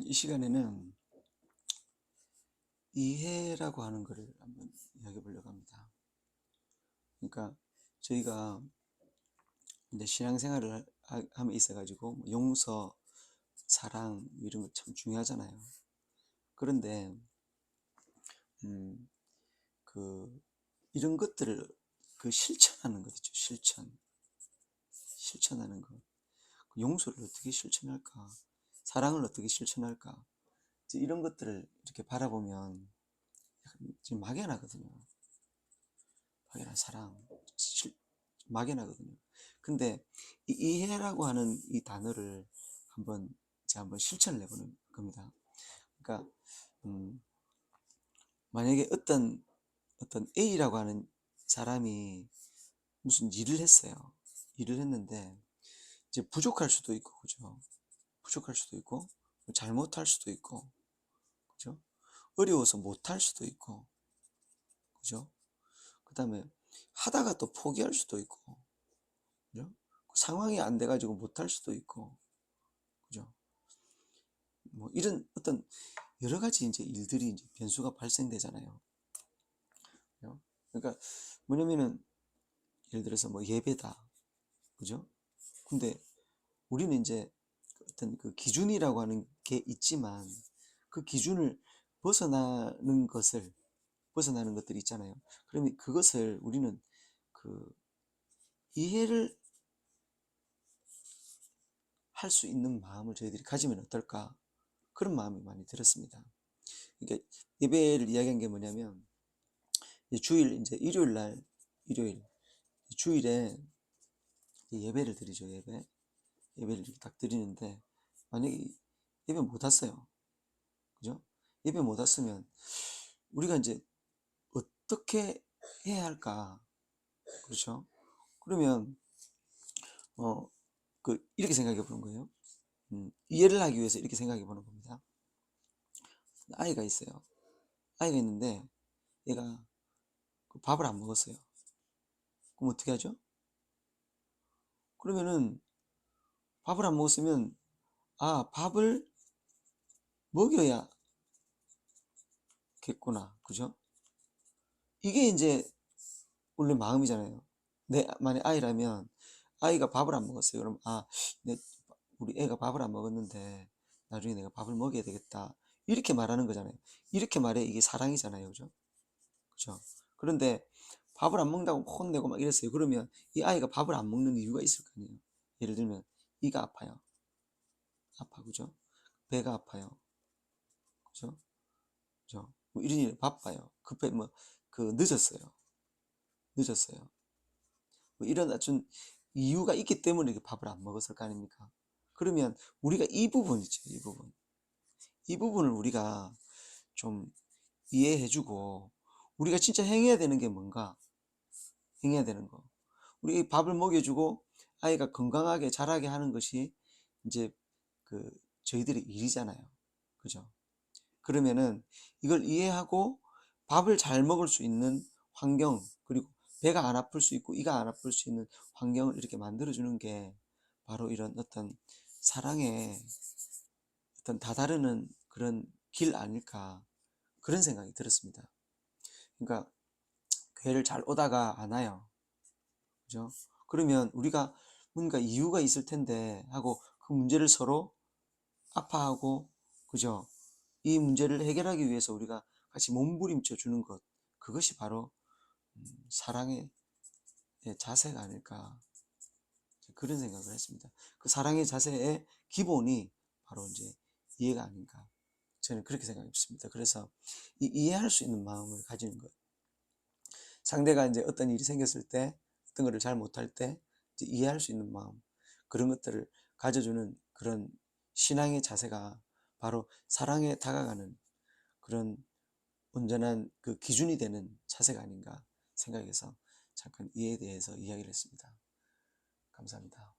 이 시간에는 이해라고 하는 것을 한번 이야기해 보려고 합니다. 그러니까 저희가 이제 신앙생활을 함에 있어가지고 용서, 사랑 이런 거 참 중요하잖아요. 그런데 음, 그 이런 것들을 실천하는 것 있죠. 실천하는 것. 용서를 어떻게 실천할까? 사랑을 어떻게 실천할까? 이런 것들을 이렇게 바라보면 지금 막연하거든요. 막연한 사랑, 막연하거든요. 근데 이 이해라고 하는 이 단어를 제가 한번 실천을 해보는 겁니다. 그러니까 만약에 어떤 A라고 하는 사람이 무슨 일을 했어요. 일을 했는데 이제 부족할 수도 있고, 그죠? 부족할 수도 있고, 잘못할 수도 있고, 그죠? 어려워서 못할 수도 있고, 그죠? 그 다음에 하다가 또 포기할 수도 있고, 그죠? 상황이 안 돼가지고 못할 수도 있고, 그죠? 뭐 이런 어떤 여러 가지 이제 일들이 이제 변수가 발생되잖아요. 그죠? 그러니까 뭐냐면은 예를 들어서 뭐 예배다, 그죠? 근데 우리는 이제 어떤 그 기준이라고 하는 게 있지만 그 기준을 벗어나는 것들이 있잖아요. 그러면 그것을 우리는 그 이해를 할 수 있는 마음을 저희들이 가지면 어떨까? 그런 마음이 많이 들었습니다. 그러니까 예배를 이야기한 게 뭐냐면 이제 일요일 주일에 예배를 드리죠. 예배를 딱 드리는데 만약에 예배 못 왔어요. 그죠? 예배 못 왔으면 우리가 이제 어떻게 해야 할까? 그렇죠? 그러면 어 이렇게 생각해 보는 거예요. 이해를 하기 위해서 이렇게 생각해 보는 겁니다. 아이가 있어요. 아이가 있는데 얘가 밥을 안 먹었어요. 그럼 어떻게 하죠? 그러면은 밥을 안 먹었으면 밥을 먹여야겠구나. 그죠? 이게 이제 원래 마음이잖아요. 만약 아이라면 아이가 밥을 안 먹었어요. 그럼 우리 애가 밥을 안 먹었는데 나중에 내가 밥을 먹여야 되겠다. 이렇게 말하는 거잖아요. 이렇게 말해 이게 사랑이잖아요. 그죠? 그죠? 그런데 밥을 안 먹는다고 혼내고 막 이랬어요. 그러면 이 아이가 밥을 안 먹는 이유가 있을 거 아니에요. 예를 들면 이가 아파요. 그죠? 배가 아파요. 그죠? 그죠? 뭐 이런 일 바빠요. 늦었어요. 뭐 이런 아주 이유가 있기 때문에 이렇게 밥을 안 먹었을 거 아닙니까? 그러면 우리가 이 부분 있죠. 이 부분을 우리가 좀 이해해주고 우리가 진짜 행해야 되는 게 뭔가 행해야 되는 거. 우리 밥을 먹여주고 아이가 건강하게 자라게 하는 것이 이제 그 저희들의 일이잖아요. 그죠? 그러면은 이걸 이해하고 밥을 잘 먹을 수 있는 환경, 그리고 배가 안 아플 수 있고 이가 안 아플 수 있는 환경을 이렇게 만들어주는 게 바로 이런 어떤 사랑의 어떤 다다르는 그런 길 아닐까, 그런 생각이 들었습니다. 그러니까 교회를 잘 오다가 안 와요. 그죠? 그러면 우리가 뭔가 이유가 있을 텐데 하고 그 문제를 서로 아파하고, 그죠? 이 문제를 해결하기 위해서 우리가 같이 몸부림쳐 주는 것, 그것이 바로 사랑의 자세가 아닐까, 그런 생각을 했습니다. 그 사랑의 자세의 기본이 바로 이제 이해가 아닌가, 저는 그렇게 생각했습니다. 그래서 이해할 수 있는 마음을 가지는 것, 상대가 이제 어떤 일이 생겼을 때, 어떤 것을 잘 못할 때 이해할 수 있는 마음, 그런 것들을 가져주는 그런 신앙의 자세가 바로 사랑에 다가가는 그런 온전한 그 기준이 되는 자세가 아닌가 생각해서 잠깐 이에 대해서 이야기를 했습니다. 감사합니다.